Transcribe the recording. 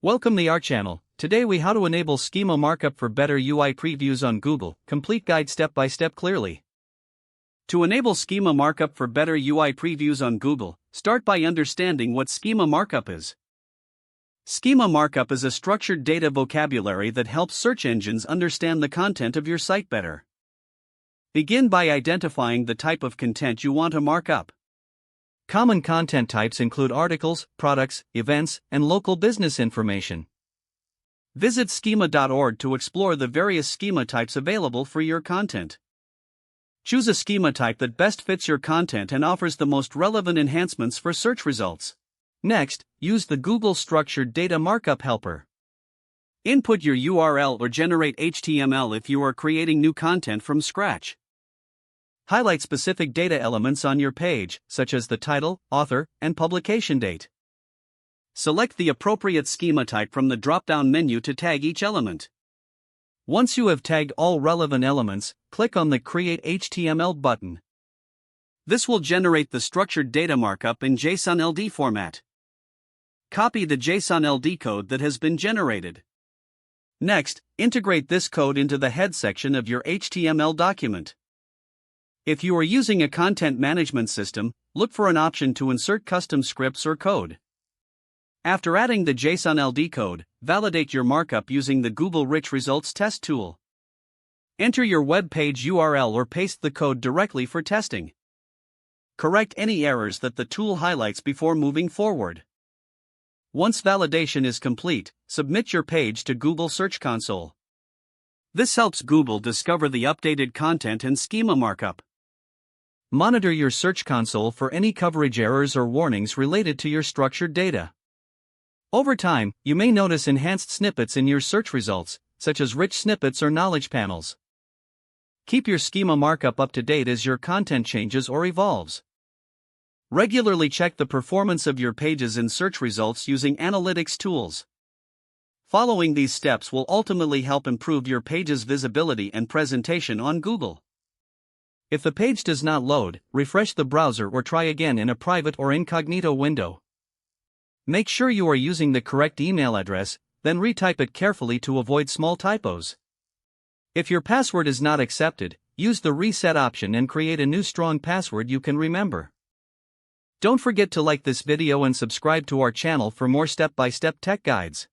Welcome to our channel. Today we how to enable Schema markup for better UI previews on Google. Complete guide step by step clearly. To enable Schema markup for better UI previews on Google, start by understanding what Schema markup is. Schema markup is a structured data vocabulary that helps search engines understand the content of your site better. Begin by identifying the type of content you want to mark up. Common content types include articles, products, events, and local business information. Visit schema.org to explore the various schema types available for your content. Choose a schema type that best fits your content and offers the most relevant enhancements for search results. Next, use the Google Structured Data Markup Helper. Input your URL or generate HTML if you are creating new content from scratch. Highlight specific data elements on your page, such as the title, author, and publication date. Select the appropriate schema type from the drop-down menu to tag each element. Once you have tagged all relevant elements, click on the Create HTML button. This will generate the structured data markup in JSON LD format. Copy the JSON LD code that has been generated. Next, integrate this code into the head section of your HTML document. If you are using a content management system, look for an option to insert custom scripts or code. After adding the JSON LD code, validate your markup using the Google Rich Results Test tool. Enter your web page URL or paste the code directly for testing. Correct any errors that the tool highlights before moving forward. Once validation is complete, submit your page to Google Search Console. This helps Google discover the updated content and schema markup. Monitor your Search Console for any coverage errors or warnings related to your structured data. Over time, you may notice enhanced snippets in your search results, such as rich snippets or knowledge panels. Keep your schema markup up to date as your content changes or evolves. Regularly check the performance of your pages in search results using analytics tools. Following these steps will ultimately help improve your page's visibility and presentation on Google. If the page does not load, refresh the browser or try again in a private or incognito window. Make sure you are using the correct email address, then retype it carefully to avoid small typos. If your password is not accepted, use the reset option and create a new strong password you can remember. Don't forget to like this video and subscribe to our channel for more step-by-step tech guides.